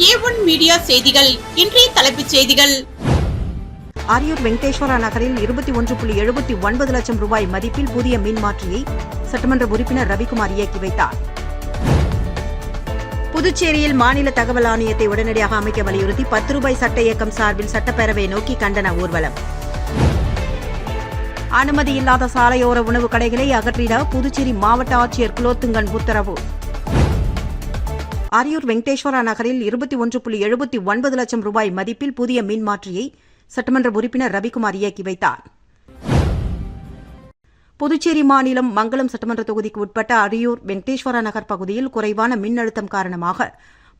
A1 media செய்திகள். இன்றைய தலைப்புச் செய்திகள். அரியூர் வெங்கடேஸ்வரா நகரில் 21.79 லட்சம் ரூபாய் மதிப்பில் புதிய மின்மாற்றியை சட்டமன்ற உறுப்பினர் ரவிக்குமார் இயக்கி வைத்தார். புதுச்சேரியில் மாநில தகவல் ஆணையத்தை உடனடியாக அமைக்க வலியுறுத்தி 10 ரூபாய் சட்ட இயக்கம் சார்பில் சட்டப்பேரவை நோக்கி கண்டன ஊர்வலம். அனுமதி இல்லாத சாலையோர உணவு கடைகளை அகற்றிட புதுச்சேரி மாவட்ட ஆட்சியர் குலோத்துங்கன் உத்தரவு. அரியூர் வெங்கடேஸ்வரா நகரில் 21.79 லட்சம் ரூபாய் மதிப்பில் புதிய மின்மாற்றியை சட்டமன்ற உறுப்பினர் ரவிக்குமார் இயக்கி வைத்தார். புதுச்சேரி மாநிலம் மங்களம் சட்டமன்ற தொகுதிக்கு உட்பட்ட அரியூர் வெங்கடேஸ்வரா நகர் பகுதியில் குறைவான மின் அழுத்தம் காரணமாக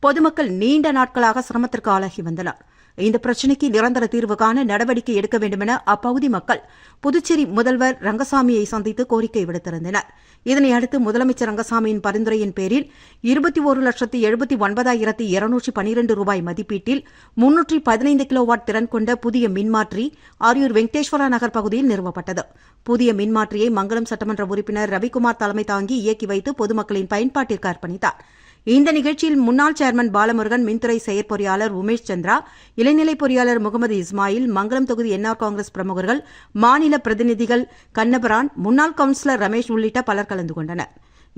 பொதுமக்கள் நீண்ட நாட்களாக சிரமத்திற்கு ஆளாகி வந்தனர். இந்த பிரச்சினைக்கு நிரந்தர தீர்வு காண நடவடிக்கை எடுக்க வேண்டுமென அப்பகுதி மக்கள் புதுச்சேரி முதல்வர் ரங்கசாமியை சந்தித்து கோரிக்கை விடுத்திருந்தனர். இதனையடுத்து முதலமைச்சர் ரங்கசாமியின் பரிந்துரையின் பேரில் 21,79,212 ரூபாய் மதிப்பீட்டில் 315 கிலோவாட் திறன் கொண்ட புதிய மின்மாற்றி அரியூர் வெங்கடேஸ்வரா நகர் பகுதியில் நிறுவப்பட்டது. புதிய மின்மாற்றியை மங்களம் சட்டமன்ற உறுப்பினர் ரவிக்குமார் தலைமை தாங்கி இயக்கி வைத்து பொதுமக்களின் பயன்பாட்டிற்கு அர்ப்பணித்தார். இந்த நிகழ்ச்சியில் முன்னாள் சேர்மன் பாலமுருகன், மின்துறை செயற்பொறியாளர் உமேஷ் சந்திரா, இளநிலை பொறியாளர் முகமது இஸ்மாயில், மங்களம் தொகுதி என்ஆர் காங்கிரஸ் பிரமுகர்கள், மாநில பிரதிநிதிகள் கண்ணபிரான், முன்னாள் கவுன்சிலர் ரமேஷ் உள்ளிட்ட பலர் கலந்து கொண்டனர்.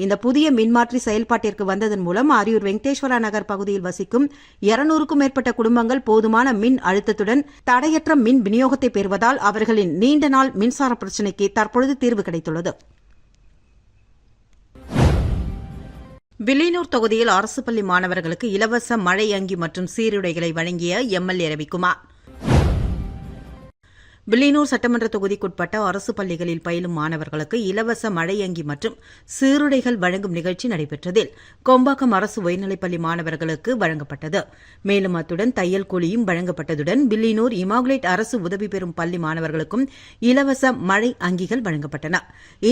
இந்த புதிய மின்மாற்றி செயல்பாட்டிற்கு வந்ததன் மூலம் அரியூர் வெங்கடேஸ்வரா நகர் பகுதியில் வசிக்கும் 200க்கும் மேற்பட்ட குடும்பங்கள் போதுமான மின் அழுத்தத்துடன் தடையற்ற மின் விநியோகத்தை பெறுவதால் அவர்களின் நீண்ட நாள் மின்சார பிரச்சினைக்கு தற்பொழுது தீர்வு கிடைத்துள்ளது. வில்லியனூர் தொகுதியில் அரசு பள்ளி மாணவர்களுக்கு இலவச மழை அங்கி மற்றும் சீருடைகளை வழங்கிய எம்எல்ஏ ரவிக்குமார். வில்லியனூர் சட்டமன்ற தொகுதிக்குட்பட்ட அரசு பள்ளிகளில் பயிலும் மாணவர்களுக்கு இலவச மழையங்கி மற்றும் சீருடைகள் வழங்கும் நிகழ்ச்சி நடைபெற்றதில் கொம்பாக்கம் அரசு உயர்நிலைப்பள்ளி மாணவர்களுக்கு வழங்கப்பட்டது. மேலும் அத்துடன் தையல் கூலியும் வழங்கப்பட்டதுடன் வில்லியனூர் இமாகுலேட் அரசு உதவி பெறும் பள்ளி மாணவர்களுக்கும் இலவச மழை அங்கிகள் வழங்கப்பட்டன.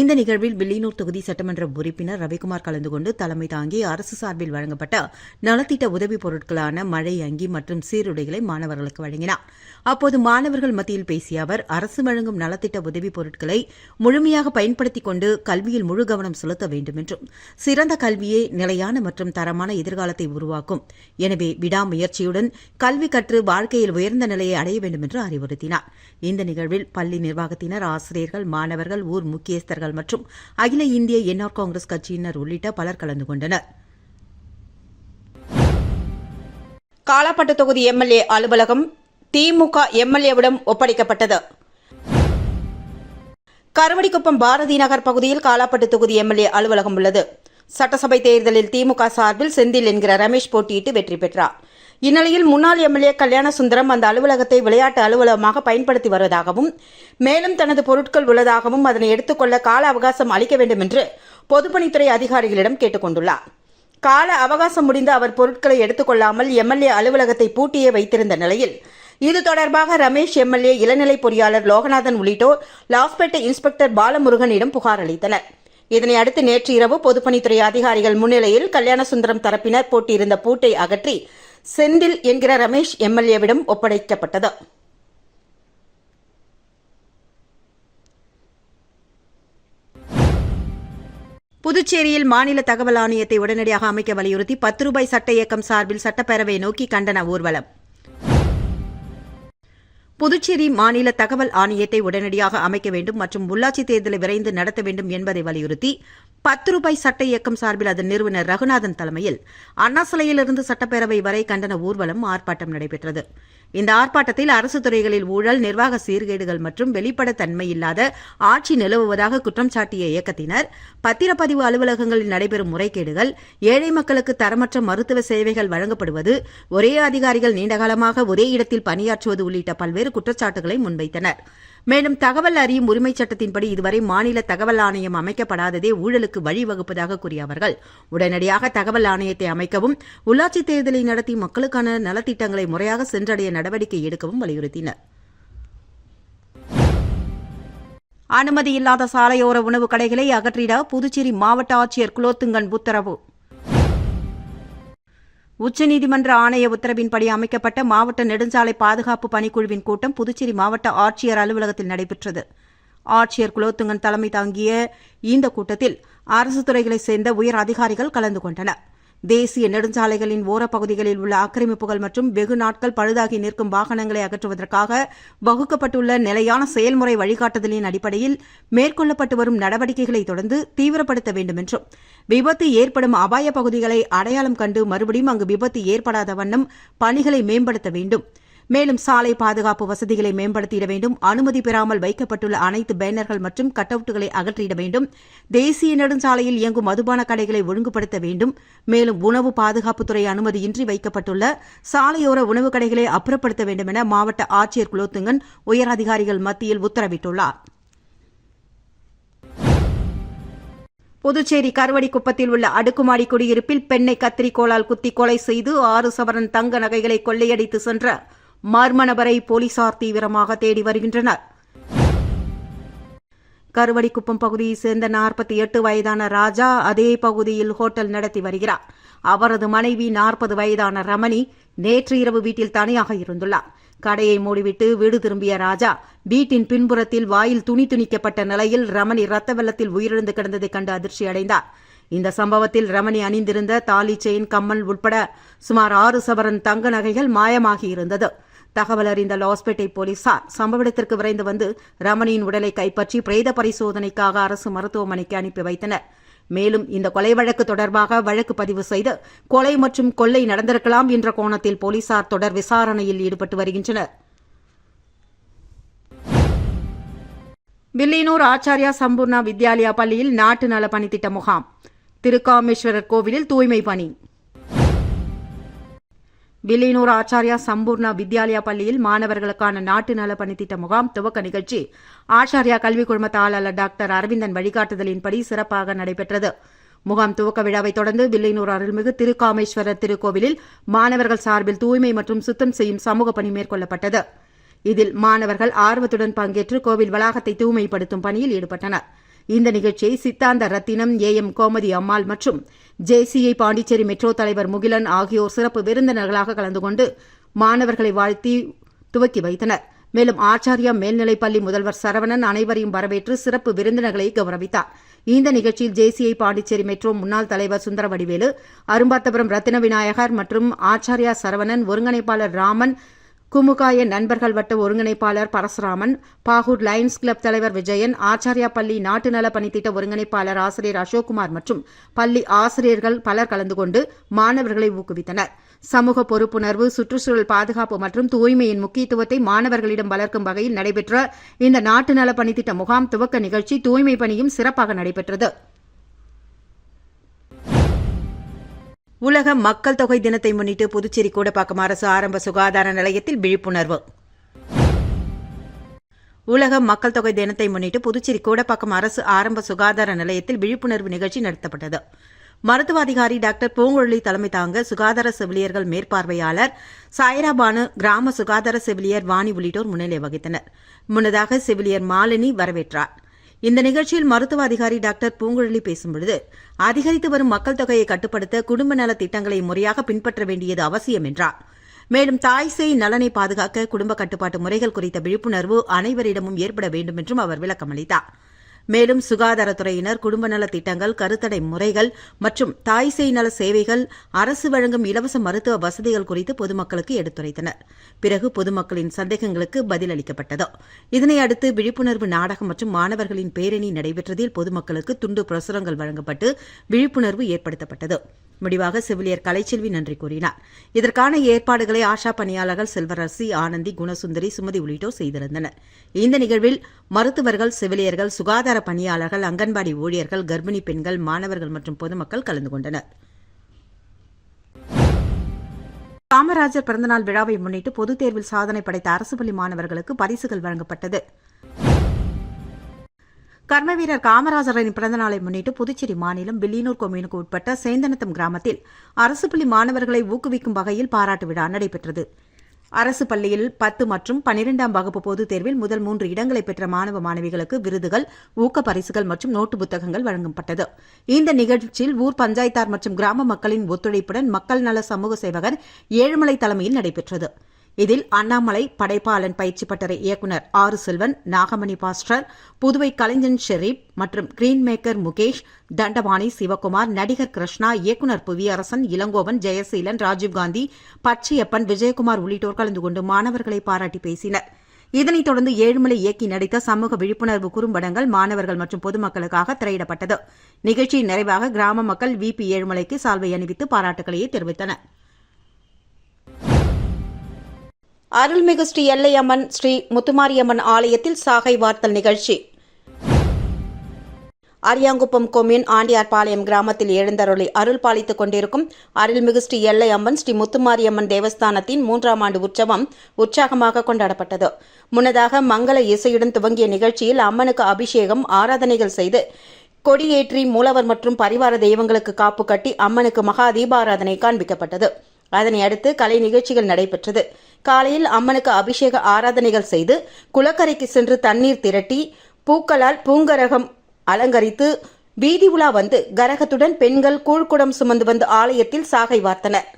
இந்த நிகழ்வில் வில்லியனூர் தொகுதி சட்டமன்ற உறுப்பினர் ரவிக்குமார் கலந்து கொண்டு தலைமை தாங்கி அரசு சார்பில் வழங்கப்பட்ட நலத்திட்ட உதவிப் பொருட்களான மழை அங்கி மற்றும் சீருடைகளை மாணவர்களுக்கு வழங்கினார். அப்போது மாணவர்கள் மத்தியில் பேசிய அவர், அரசு வழங்கும் நலத்திட்ட உதவிப் பொருட்களை முழுமையாக பயன்படுத்திக் கொண்டு கல்வியில் முழு கவனம் செலுத்த வேண்டும் என்றும், சிறந்த கல்வியே நிலையான மற்றும் தரமான எதிர்காலத்தை உருவாக்கும். எனவே விடாமுயற்சியுடன் கல்வி கற்று வாழ்க்கையில் உயர்ந்த நிலையை அடைய வேண்டும் என்று அறிவுறுத்தினார். இந்த நிகழ்வில் பள்ளி நிர்வாகத்தினர், ஆசிரியர்கள், மாணவர்கள், ஊர் முக்கியஸ்தர்கள் மற்றும் அகில இந்திய என்ஆர் காங்கிரஸ் கட்சியினர் உள்ளிட்ட பலர் கலந்து கொண்டனர். காலாப்பட்டு தொகுதி எம்எல்ஏ அலுவலகம் திமுக எம்எல்ஏவிடம் ஒப்படைக்கப்பட்டது. கருவடிக்குப்பம் பாரதி நகர் பகுதியில் காலாப்பட்டு தொகுதி எம்எல்ஏ அலுவலகம் உள்ளது. சட்டசபை தேர்தலில் திமுக சார்பில் செந்தில் என்கிற ரமேஷ் போட்டியிட்டு வெற்றி பெற்றார். இந்நிலையில் முன்னாள் எம்எல்ஏ கல்யாணசுந்தரம் அந்த அலுவலகத்தை விளையாட்டு அலுவலகமாக பயன்படுத்தி வருவதாகவும், மேலும் தனது பொருட்கள் உள்ளதாகவும் அதனை எடுத்துக்கொள்ள கால அவகாசம் அளிக்க வேண்டும் என்று பொதுப்பணித்துறை அதிகாரிகளிடம் கேட்டுக் கொண்டுள்ளார். கால அவகாசம் முடிந்து அவர் பொருட்களை எடுத்துக் கொள்ளாமல் எம்எல்ஏ அலுவலகத்தை பூட்டியே வைத்திருந்த நிலையில் இது தொடர்பாக ரமேஷ் எம்எல்ஏ, இளநிலை பொறியாளர் லோகநாதன் உள்ளிட்டோர் லாஸ்பேட்டை இன்ஸ்பெக்டர் பாலமுருகனிடம் புகார் அளித்தனர். இதனை அடுத்து நேற்று இரவு பொதுப்பணித்துறை அதிகாரிகள் முன்னிலையில் கல்யாணசுந்தரம் தரப்பினர் போட்டியிருந்த பூட்டை அகற்றி செந்தில் என்கிற ரமேஷ் எம்எல்ஏவிடம் ஒப்படைக்கப்பட்டது. புதுச்சேரியில் மாநில தகவல் ஆணையத்தை உடனடியாக அமைக்க வலியுறுத்தி 10 ரூபாய் சட்ட இயக்கம் சார்பில் சட்டப்பேரவை நோக்கி கண்டன ஊர்வலம். புதுச்சேரி மாநில தகவல் ஆணையத்தை உடனடியாக அமைக்க வேண்டும் மற்றும் உள்ளாட்சித் தேர்தலை விரைந்து நடத்த வேண்டும் என்பதை வலியுறுத்தி 10 ரூபாய் சட்ட இயக்கம் சார்பில் அதன் நிறுவனர் ரகுநாதன் தலைமையில் அண்ணா சிலையிலிருந்து சட்டப்பேரவை வரை கண்டன ஊர்வலம், ஆர்ப்பாட்டம் நடைபெற்றது. இந்த ஆர்ப்பாட்டத்தில் அரசு துறைகளில் ஊழல், நிர்வாக சீர்கேடுகள் மற்றும் வெளிப்படைத்தன்மை இல்லாத ஆட்சி நிலவுவதாக குற்றம் சாட்டிய இயக்கத்தினர், பத்திரப்பதிவு அலுவலகங்களில் நடைபெறும் முறைகேடுகள், ஏழை மக்களுக்கு தரமற்ற மருத்துவ சேவைகள் வழங்கப்படுவது, ஒரே அதிகாரிகள் நீண்டகாலமாக ஒரே இடத்தில் பணியாற்றுவது உள்ளிட்ட பல்வேறு குற்றச்சாட்டுகளை முன்வைத்தனர். மேலும் தகவல் அறியும் உரிமைச் சட்டத்தின்படி இதுவரை மாநில தகவல் ஆணையம் அமைக்கப்படாததே ஊழலுக்கு வழிவகுப்பதாக கூறிய அவர்கள், உடனடியாக தகவல் ஆணையத்தை அமைக்கவும், உள்ளாட்சித் தேர்தலை நடத்தி மக்களுக்கான நலத்திட்டங்களை முறையாக சென்றடைய நடவடிக்கை எடுக்கவும் வலியுறுத்தினர். அனுமதி இல்லாத சாலையோர உணவு கடைகளை அகற்றிட புதுச்சேரி மாவட்ட ஆட்சியர் குலோத்துங்கன் உத்தரவு. உச்சநீதிமன்ற ஆணைய உத்தரவின்படி அமைக்கப்பட்ட மாவட்ட நெடுஞ்சாலை பாதுகாப்பு பணிக்குழுவின் கூட்டம் புதுச்சேரி மாவட்ட ஆட்சியர் அலுவலகத்தில் நடைபெற்றது. ஆட்சியர் குலோத்துங்கன் தலைமை தாங்கிய இந்த கூட்டத்தில் அரசு துறைகளைச் சேர்ந்த உயர் அதிகாரிகள் கலந்து கொண்டனர். தேசிய நெடுஞ்சாலைகளின் ஓரப்பகுதிகளில் உள்ள ஆக்கிரமிப்புகள் மற்றும் வெகு நாட்கள் பழுதாகி நிற்கும் வாகனங்களை அகற்றுவதற்காக வகுக்கப்பட்டுள்ள நிலையான செயல்முறை வழிகாட்டுதலின் அடிப்படையில் மேற்கொள்ளப்பட்டு வரும் நடவடிக்கைகளை தொடர்ந்து தீவிரப்படுத்த வேண்டும் என்றும் விபத்து ஏற்படும் அபாய பகுதிகளை அடையாளம் கண்டு மறுபடியும் அங்கு விபத்து ஏற்படாத வண்ணம் பணிகளை மேம்படுத்த வேண்டும். மேலும் சாலை பாதுகாப்பு வசதிகளை மேம்படுத்திட வேண்டும். அனுமதி பெறாமல் வைக்கப்பட்டுள்ள அனைத்து பேனர்கள் மற்றும் கட் அவுட்டுகளை அகற்றிட வேண்டும். தேசிய நெடுஞ்சாலையில் இயங்கும் மதுபான கடைகளை ஒழுங்குபடுத்த வேண்டும். மேலும் உணவு பாதுகாப்புத்துறை அனுமதியின்றி வைக்கப்பட்டுள்ள சாலையோர உணவு கடைகளை அப்புறப்படுத்த வேண்டும் என மாவட்ட ஆட்சியர் குலோத்துங்கன் உயரதிகாரிகள் மத்தியில் உத்தரவிட்டுள்ளார். புதுச்சேரி கருவடிக்குப்பத்தில் உள்ள அடுக்குமாடி குடியிருப்பில் பெண்ணை கத்திரிக்கோளால் குத்தி கொலை செய்து 6 சவரன் தங்க நகைகளை கொள்ளையடித்து சென்ற மர்ம நபரை போலீசார் தீவிரமாக தேடி வருகின்றனர். கருவடிக்குப்பம் பகுதியைச் சேர்ந்த 48 வயதான ராஜா அதே பகுதியில் ஹோட்டல் நடத்தி வருகிறார். அவரது மனைவி 40 வயதான ரமணி நேற்று இரவு வீட்டில் தனியாக இருந்துள்ளார். கடையை மூடிவிட்டு வீடு திரும்பிய ராஜா வீட்டின் பின்புறத்தில் வாயில் துணி துணிக்கப்பட்ட நிலையில் ரமணி ரத்த வெள்ளத்தில் உயிரிழந்து கிடந்ததைக் கண்டு அதிர்ச்சி அடைந்தார். இந்த சம்பவத்தில் ரமணி அணிந்திருந்த தாலி செயின் கம்மல் உட்பட சுமார் 6 சவரன் தங்க நகைகள் மாயமாகியிருந்தது. தகவல் அறிந்த லாஸ்பேட்டை போலீசார் சம்பவ இடத்திற்கு விரைந்து வந்து ரமணியின் உடலை கைப்பற்றி பிரேத பரிசோதனைக்காக அரசு மருத்துவமனைக்கு அனுப்பி வைத்தனர். மேலும் இந்த கொலை வழக்கு தொடர்பாக வழக்கு பதிவு செய்து கொலை மற்றும் கொள்ளை நடந்திருக்கலாம் என்ற கோணத்தில் போலீசார் தொடர் விசாரணையில் ஈடுபட்டு வருகின்றனர். வில்லியனூர் ஆச்சாரியா சம்பூர்ணா வித்யாலயா பள்ளியில் நாட்டு நல பணித்திட்ட முகாம். திருக்காமேஸ்வரர் கோவிலில் தூய்மை பணி. வில்லியனூர் ஆச்சாரியா சம்பூர்ணா வித்யாலயா பள்ளியில் மாணவர்களுக்கான நாட்டு நல பணித்திட்ட முகாம் துவக்க நிகழ்ச்சி ஆச்சாரியா கல்விக் குழும தாளர் டாக்டர் அரவிந்தன் வழிகாட்டுதலின்படி சிறப்பாக நடைபெற்றது. முகாம் துவக்க விழாவை தொடர்ந்து வில்லியனூர் அருள்மிகு திருக்காமேஸ்வரர் திருக்கோவிலில் மாணவர்கள் சார்பில் தூய்மை மற்றும் சுத்தம் செய்யும் சமூக பணி மேற்கொள்ளப்பட்டது. இதில் மாணவர்கள் ஆர்வத்துடன் பங்கேற்று கோவில் வளாகத்தை தூய்மைப்படுத்தும் பணியில் ஈடுபட்டனர். இந்த நிகழ்ச்சியை சித்தாந்த ரத்தினம், AM கோமதி அம்மாள் மற்றும் JCI பாண்டிச்சேரி மெட்ரோ தலைவர் முகிலன் ஆகியோர் சிறப்பு விருந்தினர்களாக கலந்து கொண்டு மாணவர்களை வாழ்த்தி துவக்கி வைத்தனர். மேலும் ஆச்சாரியா மேல்நிலைப்பள்ளி முதல்வர் சரவணன் அனைவரையும் வரவேற்று சிறப்பு விருந்தினர்களை கௌரவித்தார். இந்த நிகழ்ச்சியில் JCI பாண்டிச்சேரி மெட்ரோ முன்னாள் தலைவர் சுந்தரவடிவேலு, அரும்பாத்தபுரம் ரத்தின விநாயகர் மற்றும் ஆச்சாரியா சரவணன், ஒருங்கிணைப்பாளர் ராமன், குமுகாய நண்பர்கள் வட்ட ஒருங்கிணைப்பாளர் பரசுராமன், பாகூர் லயன்ஸ் கிளப் தலைவர் விஜயன், ஆச்சாரியா பள்ளி நாட்டு நல பணித்திட்ட ஒருங்கிணைப்பாளர் ஆசிரியர் அசோக்குமார் மற்றும் பள்ளி ஆசிரியர்கள் பலர் கலந்து கொண்டு மாணவர்களை ஊக்குவித்தனர். சமூக பொறுப்புணர்வு, சுற்றுச்சூழல் பாதுகாப்பு மற்றும் தூய்மையின் முக்கியத்துவத்தை மாணவர்களிடம் வளர்க்கும் வகையில் நடைபெற்ற இந்த நாட்டு நல பணித்திட்ட முகாம் துவக்க நிகழ்ச்சி தூய்மை பணியும் சிறப்பாக நடைபெற்றது. உலக மக்கள் தொகை தினத்தை முன்னிட்டு புதுச்சேரி கூடப்பாக்கம் அரசு ஆரம்ப சுகாதார நிலையத்தில் விழிப்புணர்வு. உலக மக்கள் தொகை தினத்தை முன்னிட்டு புதுச்சேரி கூடப்பாக்கம் அரசு ஆரம்ப சுகாதார நிலையத்தில் விழிப்புணர்வு நிகழ்ச்சி நடத்தப்பட்டது. மருத்துவ அதிகாரி டாக்டர் பூங்குழலி தலைமை தாங்க சுகாதார செவிலியர்கள் மேற்பார்வையாளர் சாய்ராபானு, கிராம சுகாதார செவிலியர் வாணி உள்ளிட்டோர் முன்னிலை வகித்தனர். முன்னதாக செவிலியர் மாலினி வரவேற்றார். இந்த நிகழ்ச்சியில் மருத்துவ அதிகாரி டாக்டர் பூங்குழலி பேசும்பொழுது, அதிகரித்து வரும் மக்கள் தொகையை கட்டுப்படுத்த குடும்ப நல திட்டங்களை முறையாக பின்பற்ற வேண்டியது அவசியம் என்றார். மேலும் தாய் சேய் நலனை பாதுகாக்க குடும்ப கட்டுப்பாட்டு முறைகள் குறித்த விழிப்புணர்வு அனைவரிடமும் ஏற்பட வேண்டும் என்றும் அவர் விளக்கமளித்தார். மேலும் சுகாதாரத்துறையினர் குடும்ப நல திட்டங்கள், கருத்தடை முறைகள் மற்றும் தாய் சேய் நல சேவைகள், அரசு வழங்கும் இலவச மருத்துவ வசதிகள் குறித்து பொதுமக்களுக்கு எடுத்துரைத்தனர். பிறகு பொதுமக்களின் சந்தேகங்களுக்கு பதிலளிக்கப்பட்டது. இதனை அடுத்து விழிப்புணர்வு நாடகம் மற்றும் மாணவர்களின் பேரணி நடைபெற்றதில் பொதுமக்களுக்கு துண்டு பிரசுரங்கள் வழங்கப்பட்டு விழிப்புணர்வு ஏற்படுத்தப்பட்டது. முடிவாக செவிலியர் கலைச்செல்வி நன்றி கூறினார். இதற்கான ஏற்பாடுகளை ஆஷா பணியாளர்கள் செல்வரசி, ஆனந்தி, குணசுந்தரி, சுமதி உள்ளிட்டோர் செய்திருந்தனர். இந்த நிகழ்வில் மருத்துவர்கள், செவிலியர்கள், சுகாதார பணியாளர்கள், அங்கன்வாடி ஊழியர்கள், கர்ப்பிணி பெண்கள், மாணவர்கள் மற்றும் பொதுமக்கள் கலந்து கொண்டனர். காமராஜர் பிறந்தநாள் விழாவை முன்னிட்டு பொதுத் தேர்வில் சாதனை படைத்த அரசு பள்ளி மாணவர்களுக்கு பரிசுகள் வழங்கப்பட்டது. கர்மவீரர் காமராஜரின் பிறந்தநாளை முன்னிட்டு புதுச்சேரி மாநிலம் வில்லியனூர் கொம்யூனுக்கு உட்பட்ட சேந்தனத்தம் கிராமத்தில் அரசு பள்ளி மாணவர்களை ஊக்குவிக்கும் வகையில் பாராட்டு விழா நடைபெற்றது. அரசு பள்ளியில் 10 மற்றும் 12ஆம் வகுப்பு பொதுத் தேர்வில் முதல் 3 இடங்களை பெற்ற மாணவ மாணவிகளுக்கு விருதுகள், ஊக்க பரிசுகள் மற்றும் நோட்டு புத்தகங்கள் வழங்கப்பட்டது. இந்த நிகழ்ச்சியில் ஊர் பஞ்சாயத்தார் மற்றும் கிராம மக்களின் ஒத்துழைப்புடன் மக்கள் நல சமூக சேவகர் ஏழுமலை தலைமையில் நடைபெற்றது. இதில் அண்ணாமலை படைப்பாளன் பயிற்சி பட்டறை இயக்குநர் ஆறு செல்வன், நாகமணி பாஸ்டர், புதுவை கலைஞன் ஷெரீப் மற்றும் கிரீன் மேக்கர் முகேஷ், தண்டபாணி சிவகுமார், நடிகர் கிருஷ்ணா, இயக்குநர் புவியரசன், இளங்கோவன், ஜெயசீலன், ராஜீவ்காந்தி, பச்சையப்பன், விஜயகுமார் உள்ளிட்டோர் கலந்து கொண்டு மாணவர்களை பாராட்டி பேசினர். இதனைத் தொடர்ந்து ஏழுமலை இயக்கி நடித்த சமூக விழிப்புணர்வு குறும்படங்கள் மாணவர்கள் மற்றும் பொதுமக்களுக்காக திரையிடப்பட்டது. நிகழ்ச்சியின் நிறைவாக கிராம மக்கள் VP ஏழுமலைக்கு சால்வை அணிவித்து பாராட்டுகளையே தெரிவித்தனர். அருள்மிகு ஸ்ரீ எல்லையம்மன் ஸ்ரீ முத்துமாரியம்மன் ஆலயத்தில் சாகை வார்த்தல் நிகழ்ச்சி. அரியாங்குப்பம் கொம்யூன் ஆண்டியார்பாளையம் கிராமத்தில் எழுந்தருளி அருள் பாலித்துக் கொண்டிருக்கும் அருள்மிகு ஸ்ரீ எல்லையம்மன் ஸ்ரீ முத்துமாரியம்மன் தேவஸ்தானத்தின் 3ஆம் ஆண்டு உற்சவம் உற்சாகமாக கொண்டாடப்பட்டது. முன்னதாக மங்கள இசையுடன் துவங்கிய நிகழ்ச்சியில் அம்மனுக்கு அபிஷேகம், ஆராதனைகள் செய்து கொடியேற்றி மூலவர் மற்றும் பரிவார தெய்வங்களுக்கு காப்பு கட்டி அம்மனுக்கு மகா தீபாராதனை காண்பிக்கப்பட்டது. அதனை அடுத்து கலை நிகழ்ச்சிகள் நடைபெற்றது. காலையில் அம்மனுக்கு அபிஷேக ஆராதனைகள் செய்து குளக்கரைக்கு சென்று தண்ணீர் திரட்டி பூக்களால் பூங்கரகம் அலங்கரித்து வீதி உலா வந்து கரகத்துடன் பெண்கள் கூழ்குடம் சுமந்து வந்து ஆலயத்தில் சாகை வார்த்தனர்.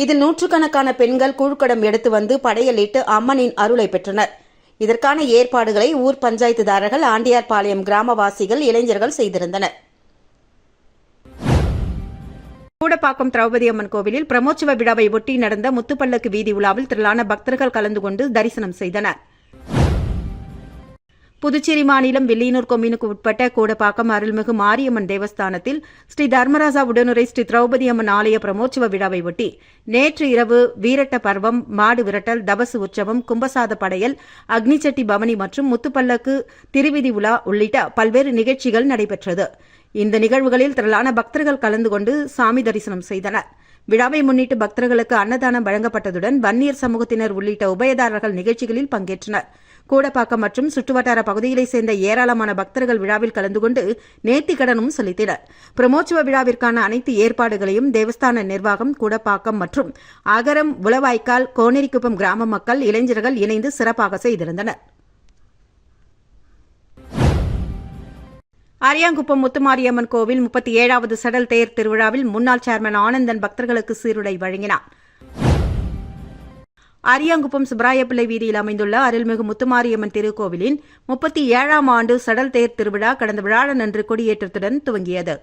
இதில் நூற்றுக்கணக்கான பெண்கள் கூழ்குடம் எடுத்து வந்து படையலிட்டு அம்மனின் அருளை பெற்றனர். இதற்கான ஏற்பாடுகளை ஊர் பஞ்சாயத்துதாரர்கள், ஆண்டியார்பாளையம் கிராமவாசிகள், இளைஞர்கள் செய்திருந்தனர். கூடப்பாக்கம் திரௌபதி அம்மன் கோவிலில் பிரமோற்சவ விழாவை ஒட்டி நடந்த முத்துப்பல்லக்கு வீதி உலாவில் திரளான பக்தர்கள் கலந்து கொண்டு தரிசனம் செய்தனர். புதுச்சேரி மாநிலம் வில்லியனூர் கொம்யூனுக்கு உட்பட்ட கூடப்பாக்கம் அருள்மிகு மாரியம்மன் தேவஸ்தானத்தில் ஸ்ரீ தர்மராஜா உடனுரை ஸ்ரீ திரௌபதி அம்மன் ஆலய பிரமோற்சவ விழாவை ஒட்டி நேற்று இரவு வீரட்ட பர்வம், மாடு விரட்டல், தபசு உற்சவம், கும்பசாத படையல், அக்னிச்சட்டி பவனி மற்றும் முத்துப்பல்லக்கு திருவிதி உலா உள்ளிட்ட பல்வேறு நிகழ்ச்சிகள் நடைபெற்றது. இந்த நிகழ்வுகளில் திரளான பக்தர்கள் கலந்து கொண்டு சாமி தரிசனம் செய்தனர். விழாவை முன்னிட்டு பக்தர்களுக்கு அன்னதானம் வழங்கப்பட்டதுடன் வன்னியர் சமூகத்தினர் உள்ளிட்ட உபயதாரர்கள் நிகழ்ச்சிகளில் பங்கேற்றனர். கூடப்பாக்கம் மற்றும் சுற்றுவட்டார பகுதிகளைச் சேர்ந்த ஏராளமான பக்தர்கள் விழாவில் கலந்து கொண்டு நேர்த்திக்கடனும் செலுத்தினர். பிரமோற்சவ விழாவிற்கான அனைத்து ஏற்பாடுகளையும் தேவஸ்தான நிர்வாகம், கூடப்பாக்கம் மற்றும் அகரம், உளவாய்க்கால், கோனேரிக்குப்பம் கிராம மக்கள், இளைஞர்கள் இணைந்து சிறப்பாக செய்திருந்தனர். அரியாங்குப்பம் முத்துமாரியம்மன் கோவில் 37வது சடல் தேர் திருவிழாவில் முன்னாள் சேர்மன் ஆனந்தன் பக்தர்களுக்கு சீருடை வழங்கினார். அரியாங்குப்பம் சுப்ராயப்பிள்ளை வீதியில் அமைந்துள்ள அருள்மிகு முத்துமாரியம்மன் திருக்கோவிலின் 37ஆம் ஆண்டு சடல் தேர் திருவிழா கடந்த வியாழனன்று கொடியேற்றத்துடன் துவங்கியது.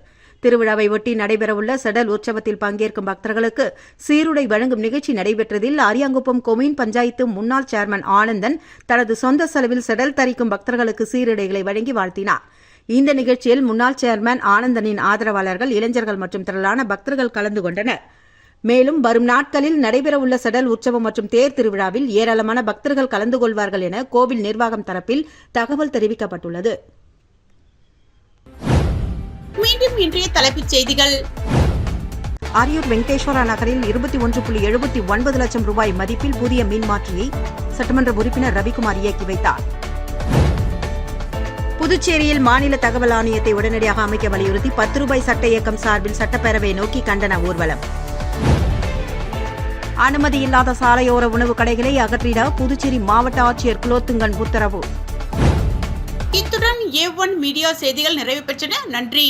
திருவிழாவை ஒட்டி நடைபெறவுள்ள சடல் உற்சவத்தில் பங்கேற்கும் பக்தர்களுக்கு சீருடை வழங்கும் நிகழ்ச்சி நடைபெற்றதில் அரியாங்குப்பம் கொம்யூன் பஞ்சாயத்து முன்னாள் சேர்மன் ஆனந்தன் தனது சொந்த செலவில் சடல் தரிக்கும் பக்தர்களுக்கு சீருடைகளை வழங்கி வாழ்த்தினார். இந்த நிகழ்ச்சியில் முன்னாள் சேர்மன் ஆனந்தனின் ஆதரவாளர்கள், இளைஞர்கள் மற்றும் திரளான பக்தர்கள் கலந்து கொண்டனர். மேலும் வரும் நாட்களில் நடைபெறவுள்ள சடல் உற்சவம் மற்றும் தேர் திருவிழாவில் ஏராளமான பக்தர்கள் கலந்து கொள்வார்கள் என கோவில் நிர்வாகம் தரப்பில் தகவல் தெரிவிக்கப்பட்டுள்ளது. மீண்டும் இன்றைய தலைப்புச் செய்திகள். அரியூர் வெங்கடேஸ்வரா நகரில் 21.79 லட்சம் ரூபாய் மதிப்பில் புதிய மின் மாற்றியை சட்டமன்ற உறுப்பினர் ரவிக்குமார் இயக்கி வைத்தார். புதுச்சேரியில் மாநில தகவல் ஆணையத்தை உடனடியாக அமைக்க வலியுறுத்தி 10 ரூபாய் சட்ட இயக்கம் சார்பில் சட்டப்பேரவை நோக்கி கண்டன ஊர்வலம். அனுமதி இல்லாத சாலையோர உணவு கடைகளை அகற்றிட புதுச்சேரி மாவட்ட ஆட்சியர் குலோத்துங்கன் உத்தரவு. இத்துடன் A1 மீடியா செய்திகள் நிறைவு பெற்றன. நன்றி.